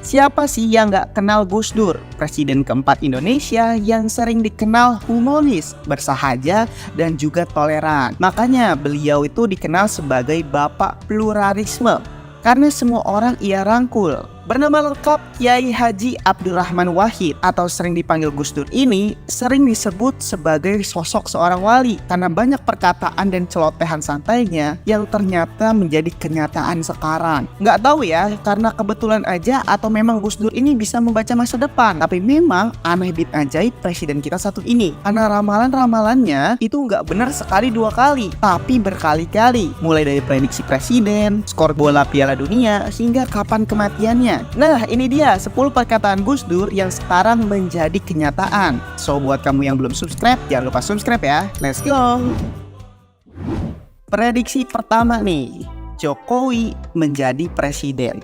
Siapa sih yang nggak kenal Gus Dur, Presiden keempat Indonesia yang sering dikenal humoris, bersahaja, dan juga toleran. Makanya beliau itu dikenal sebagai Bapak Pluralisme, karena semua orang ia rangkul. Bernama lengkap Kiai Haji Abdurrahman Wahid atau sering dipanggil Gus Dur ini sering disebut sebagai sosok seorang wali karena banyak perkataan dan celotehan santainya yang ternyata menjadi kenyataan sekarang. Nggak tahu ya, karena kebetulan aja atau memang Gus Dur ini bisa membaca masa depan. Tapi memang aneh bit ajaib presiden kita satu ini, karena ramalan-ramalannya itu nggak benar sekali dua kali, tapi berkali-kali. Mulai dari prediksi presiden, skor bola Piala Dunia, hingga kapan kematiannya. Nah, ini dia 10 perkataan Gus Dur yang sekarang menjadi kenyataan. So, buat kamu yang belum subscribe, jangan lupa subscribe ya. Let's go! Prediksi pertama nih, Jokowi menjadi presiden.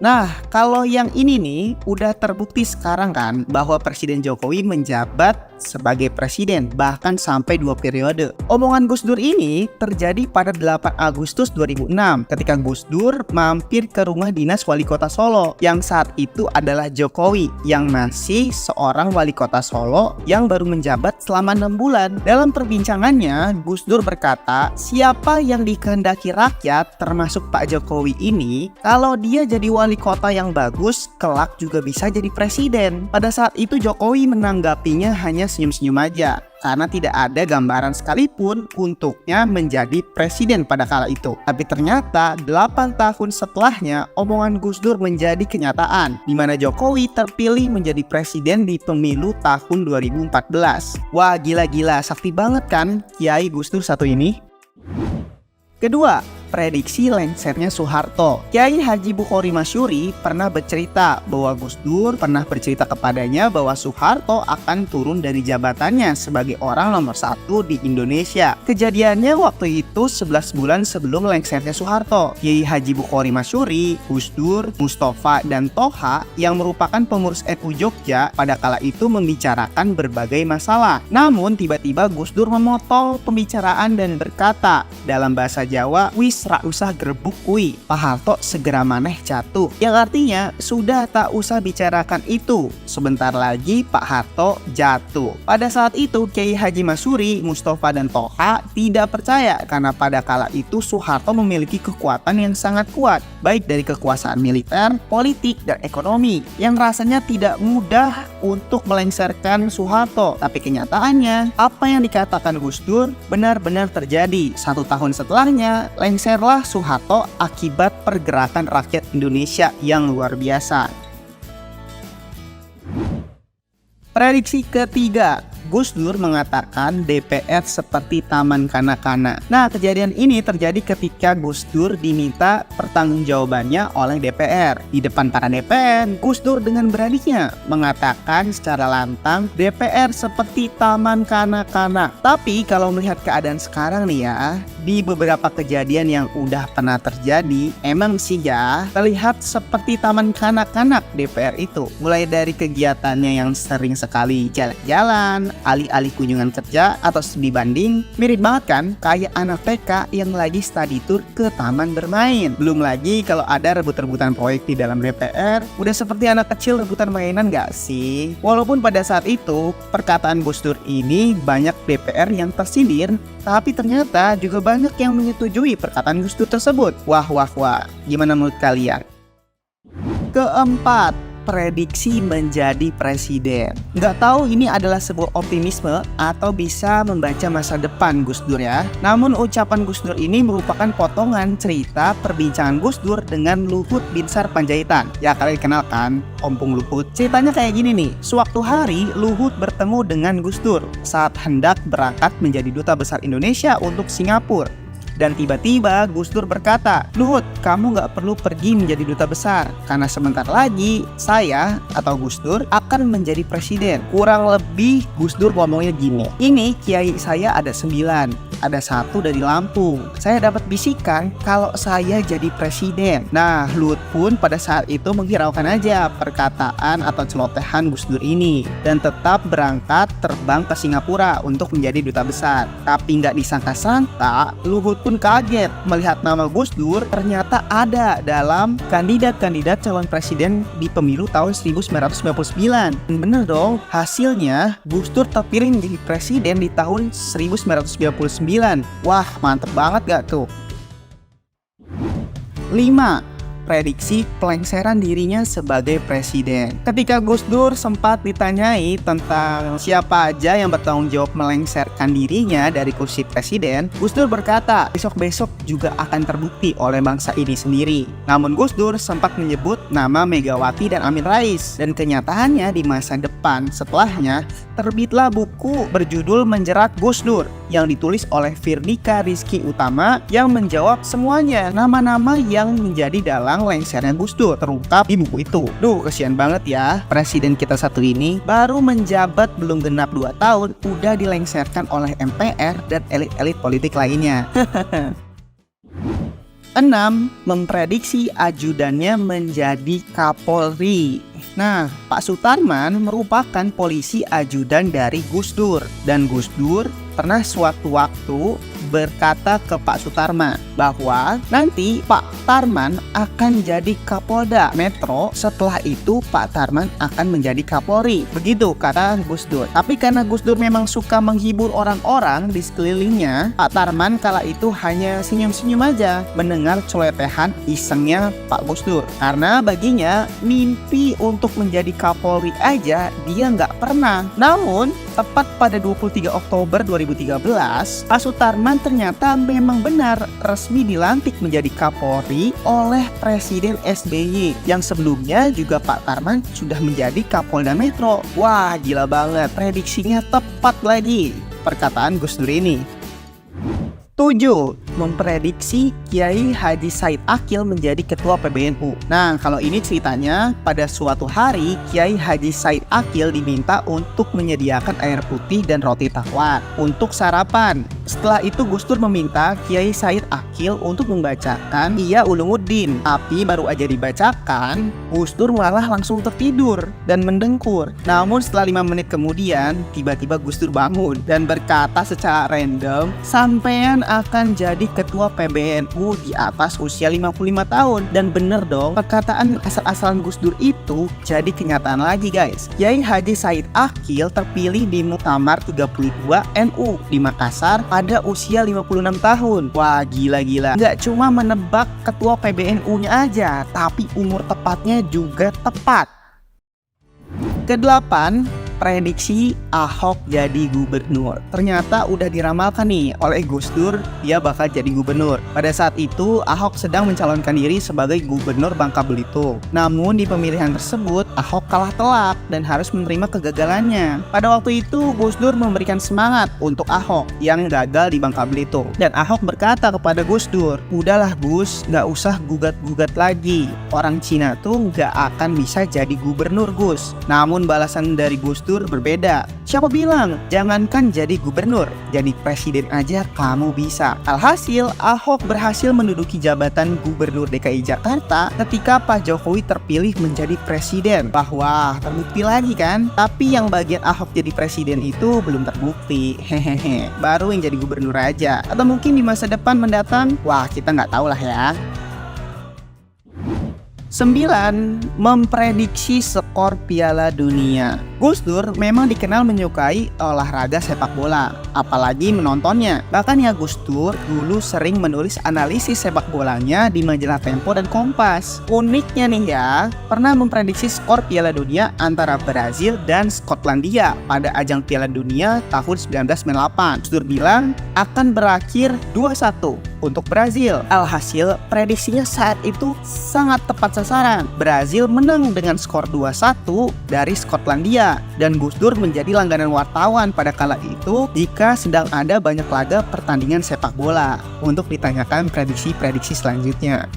Nah, kalau yang ini nih udah terbukti sekarang kan bahwa Presiden Jokowi menjabat sebagai presiden bahkan sampai 2 periode. Omongan Gus Dur ini terjadi pada 8 Agustus 2006 ketika Gus Dur mampir ke rumah dinas wali kota Solo yang saat itu adalah Jokowi yang masih seorang wali kota Solo yang baru menjabat selama 6 bulan. Dalam perbincangannya, Gus Dur berkata, siapa yang dikehendaki rakyat termasuk Pak Jokowi ini, kalau dia jadi wali kota yang bagus, kelak juga bisa jadi presiden. Pada saat itu Jokowi menanggapinya hanya senyum-senyum aja karena tidak ada gambaran sekalipun untuknya menjadi presiden pada kala itu. Tapi ternyata 8 tahun setelahnya omongan Gus Dur menjadi kenyataan, di mana Jokowi terpilih menjadi presiden di pemilu tahun 2014. Wah, gila-gila, sakti banget kan Kiai Gus Dur satu ini. Kedua, prediksi lengsernya Soeharto. Kiai Haji Bukhari Masyuri pernah bercerita bahwa Gus Dur pernah bercerita kepadanya bahwa Soeharto akan turun dari jabatannya sebagai orang nomor 1 di Indonesia. Kejadiannya waktu itu 11 bulan sebelum lengsernya Soeharto. Kiai Haji Bukhari Masyuri, Gus Dur, Mustafa, dan Toha yang merupakan pengurus NU Jogja pada kala itu membicarakan berbagai masalah. Namun tiba-tiba Gus Dur memotong pembicaraan dan berkata dalam bahasa Jawa, "Wis ra usah gerbuk kui, Pak Harto segera maneh jatuh." Yang artinya sudah tak usah bicarakan itu, sebentar lagi Pak Harto jatuh. Pada saat itu Kiai Haji Masyuri, Mustafa, dan Toha tidak percaya karena pada kala itu Soeharto memiliki kekuatan yang sangat kuat, baik dari kekuasaan militer, politik, dan ekonomi yang rasanya tidak mudah untuk melengsarkan Soeharto. Tapi kenyataannya apa yang dikatakan Gus Dur benar-benar terjadi. 1 tahun setelahnya lengserlah Soeharto akibat pergerakan rakyat Indonesia yang luar biasa. Prediksi ketiga, Gus Dur mengatakan DPR seperti taman kanak-kanak. Nah, kejadian ini terjadi ketika Gus Dur diminta pertanggungjawabannya oleh DPR. Di depan para DPR, Gus Dur dengan beraninya mengatakan secara lantang DPR seperti taman kanak-kanak. Tapi kalau melihat keadaan sekarang nih ya, di beberapa kejadian yang udah pernah terjadi, emang sih ya terlihat seperti taman kanak-kanak DPR itu. Mulai dari kegiatannya yang sering sekali jalan-jalan, alih-alih kunjungan kerja atau studi banding, mirip banget kan kayak anak TK yang lagi study tour ke taman bermain. Belum lagi kalau ada rebut-rebutan proyek di dalam DPR, udah seperti anak kecil rebutan mainan gak sih? Walaupun pada saat itu perkataan Gus Dur ini banyak DPR yang tersindir, tapi ternyata juga banyak yang menyetujui perkataan Gus Dur tersebut. Wah, gimana menurut kalian? Keempat, prediksi menjadi presiden. Nggak tahu ini adalah sebuah optimisme atau bisa membaca masa depan Gus Dur ya. Namun ucapan Gus Dur ini merupakan potongan cerita perbincangan Gus Dur dengan Luhut Binsar Panjaitan. Ya, kalian kenal kan Ompong Luhut? Ceritanya kayak gini nih. Suatu hari Luhut bertemu dengan Gus Dur saat hendak berangkat menjadi duta besar Indonesia untuk Singapura. Dan tiba-tiba Gus Dur berkata, "Luhut, kamu gak perlu pergi menjadi duta besar, karena sebentar lagi saya atau Gus Dur akan menjadi presiden." Kurang lebih Gus Dur ngomongnya gini, "Ini kiai saya ada 9, ada satu dari Lampung. Saya dapat bisikan kalau saya jadi presiden. Nah, Luhut pun pada saat itu menghiraukan aja perkataan atau celotehan Gus Dur ini dan tetap berangkat terbang ke Singapura untuk menjadi duta besar. Tapi nggak disangka-sangka, Luhut pun kaget melihat nama Gus Dur ternyata ada dalam kandidat-kandidat calon presiden di pemilu tahun 1999. Dan bener dong, hasilnya Gus Dur terpilih menjadi presiden di tahun 1999. Wah, mantep banget gak tuh? 5. Prediksi pelengseran dirinya sebagai presiden. Ketika Gus Dur sempat ditanyai tentang siapa aja yang bertanggung jawab melengserkan dirinya dari kursi presiden, Gus Dur berkata, besok-besok juga akan terbukti oleh bangsa ini sendiri. Namun Gus Dur sempat menyebut nama Megawati dan Amin Rais, dan kenyataannya di masa depan setelahnya terbitlah buku berjudul Menjerat Gus Dur yang ditulis oleh Firnika Rizky Utama yang menjawab semuanya nama-nama yang menjadi dalang lengsernya Gus Dur terungkap di buku itu. Duh, kasihan banget ya, presiden kita satu ini baru menjabat belum genap 2 tahun udah dilengserkan oleh MPR dan elit-elit politik lainnya. 6. Memprediksi ajudannya menjadi Kapolri. Nah, Pak Sutarman merupakan polisi ajudan dari Gus Dur, dan Gus Dur pernah suatu waktu berkata ke Pak Sutarman bahwa nanti Pak Tarman akan jadi Kapolda Metro, setelah itu Pak Tarman akan menjadi Kapolri. Begitu kata Gus Dur. Tapi karena Gus Dur memang suka menghibur orang-orang di sekelilingnya, Pak Tarman kala itu hanya senyum-senyum aja mendengar celotehan isengnya Pak Gus Dur. Karena baginya mimpi untuk menjadi Kapolri aja dia nggak pernah. Namun tepat pada 23 Oktober 2013, Pak Sutarman ternyata memang benar resmi dilantik menjadi Kapolri oleh Presiden SBY yang sebelumnya juga Pak Tarman sudah menjadi Kapolda Metro. Wah, gila banget, prediksinya tepat lagi perkataan Gus Dur ini. 7. Memprediksi Kiai Haji Said Akil menjadi ketua PBNU. Nah, kalau ini ceritanya pada suatu hari Kiai Haji Said Akil diminta untuk menyediakan air putih dan roti tawar untuk sarapan. Setelah itu Gus Dur meminta Kiai Said Akil untuk membacakan Ihya Ulumuddin. Tapi baru aja dibacakan, Gus Dur malah langsung tertidur dan mendengkur. Namun setelah 5 menit kemudian, tiba-tiba Gus Dur bangun dan berkata secara random, "Sampean akan jadi ketua PBNU di atas usia 55 tahun. Dan bener dong, perkataan asal-asalan Gus Dur itu jadi kenyataan lagi guys. Kiai Haji Said Akil terpilih di Muktamar 32 NU di Makassar pada usia 56 tahun. Wah, gila-gila. Nggak cuma menebak ketua PBNU-nya aja, tapi umur tepatnya juga tepat. Kedelapan, prediksi Ahok jadi gubernur. Ternyata udah diramalkan nih oleh Gus Dur, dia bakal jadi gubernur. Pada saat itu Ahok sedang mencalonkan diri sebagai gubernur Bangka Belitung. Namun di pemilihan tersebut Ahok kalah telak dan harus menerima kegagalannya. Pada waktu itu Gus Dur memberikan semangat untuk Ahok yang gagal di Bangka Belitung. Dan Ahok berkata kepada Gus Dur, "Udahlah Gus, gak usah gugat-gugat lagi. Orang Cina tuh gak akan bisa jadi gubernur Gus." Namun balasan dari Gus Dur berbeda. Siapa bilang jangankan jadi gubernur, jadi presiden aja kamu bisa. Alhasil Ahok berhasil menduduki jabatan gubernur DKI Jakarta ketika Pak Jokowi terpilih menjadi presiden. Wah, terbukti lagi kan? Tapi yang bagian Ahok jadi presiden itu belum terbukti. Hehehe. Baru yang jadi gubernur aja. Atau mungkin di masa depan mendatang, wah kita nggak tahu lah ya. 9. Memprediksi skor Piala Dunia. Gus Dur memang dikenal menyukai olahraga sepak bola, apalagi menontonnya. Bahkan ya Gus Dur dulu sering menulis analisis sepak bolanya di majalah Tempo dan Kompas. Uniknya nih ya, pernah memprediksi skor Piala Dunia antara Brazil dan Skotlandia pada ajang Piala Dunia tahun 1998. Gus Dur bilang akan berakhir 2-1 untuk Brazil. Alhasil prediksinya saat itu sangat tepat sasaran. Brazil menang dengan skor 2-1 dari Skotlandia. Dan Gus Dur menjadi langganan wartawan pada kala itu jika sedang ada banyak laga pertandingan sepak bola untuk ditanyakan prediksi-prediksi selanjutnya.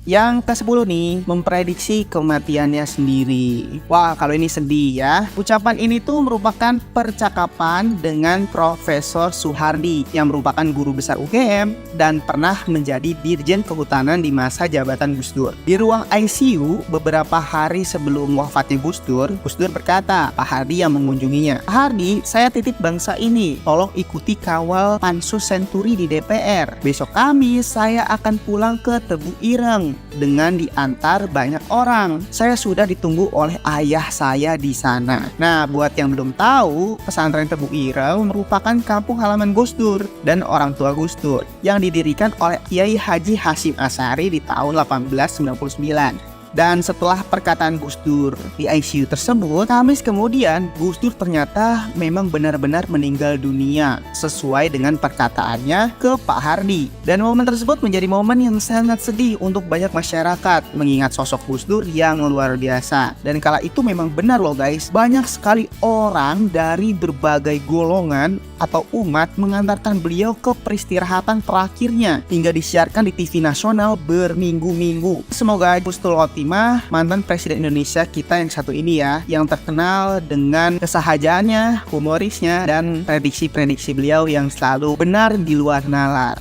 Yang ke-10 nih, memprediksi kematiannya sendiri. Wah, kalau ini sedih ya. Ucapan ini tuh merupakan percakapan dengan Profesor Soehardi yang merupakan guru besar UGM dan pernah menjadi Dirjen Kehutanan di masa jabatan Gus Dur. Di ruang ICU beberapa hari sebelum wafatnya Gus Dur berkata, Pak Hardi yang mengunjunginya, Pak Hardi, saya titip bangsa ini, tolong ikuti kawal Pansus Senturi di DPR. Besok Kamis saya akan pulang ke Tebu Ireng dengan diantar banyak orang. Saya sudah ditunggu oleh ayah saya di sana. Nah, buat yang belum tahu, pesantren Tebu Ireng merupakan kampung halaman Gus Dur dan orang tua Gus Dur yang didirikan oleh Kiai Haji Hasyim Asy'ari di tahun 1899. Dan setelah perkataan Gus Dur di ICU tersebut, Kamis kemudian Gus Dur ternyata memang benar-benar meninggal dunia sesuai dengan perkataannya ke Pak Hardi. Dan momen tersebut menjadi momen yang sangat sedih untuk banyak masyarakat mengingat sosok Gus Dur yang luar biasa. Dan kala itu memang benar loh guys, banyak sekali orang dari berbagai golongan atau umat mengantarkan beliau ke peristirahatan terakhirnya hingga disiarkan di TV nasional berminggu-minggu. Semoga husnul khotimah mantan Presiden Indonesia kita yang satu ini ya, yang terkenal dengan kesahajaannya, humorisnya, dan prediksi-prediksi beliau yang selalu benar di luar nalar.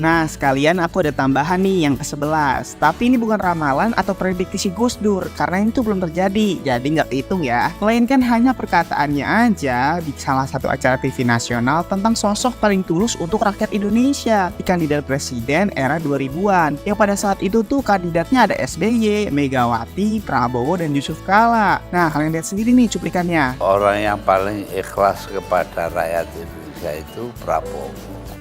Nah, sekalian aku ada tambahan nih yang ke-11. Tapi ini bukan ramalan atau prediksi Gus Dur, karena itu belum terjadi, jadi nggak dihitung ya. Melainkan hanya perkataannya aja di salah satu acara TV nasional tentang sosok paling tulus untuk rakyat Indonesia di kandidat presiden era 2000-an. Yang pada saat itu tuh kandidatnya ada SBY, Megawati, Prabowo, dan Yusuf Kala. Nah, kalian lihat sendiri nih cuplikannya. Orang yang paling ikhlas kepada rakyat Indonesia itu Prabowo.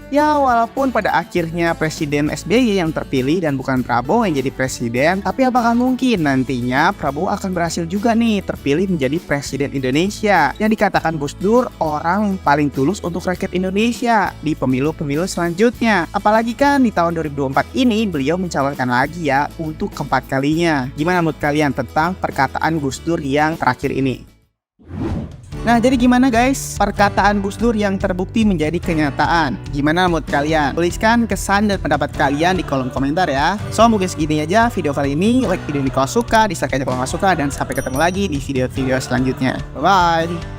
Ya, walaupun pada akhirnya Presiden SBY yang terpilih dan bukan Prabowo yang jadi presiden, tapi apakah mungkin nantinya Prabowo akan berhasil juga nih terpilih menjadi Presiden Indonesia yang dikatakan Gus Dur orang yang paling tulus untuk rakyat Indonesia di pemilu-pemilu selanjutnya. Apalagi kan di tahun 2024 ini beliau mencalonkan lagi ya untuk keempat kalinya. Gimana menurut kalian tentang perkataan Gus Dur yang terakhir ini? Nah, jadi gimana guys perkataan Gus Dur yang terbukti menjadi kenyataan? Gimana menurut kalian? Tuliskan kesan dan pendapat kalian di kolom komentar ya. So, mungkin segini aja video kali ini. Like video ini kalau suka, dislike aja kalau nggak suka, dan sampai ketemu lagi di video-video selanjutnya. Bye-bye.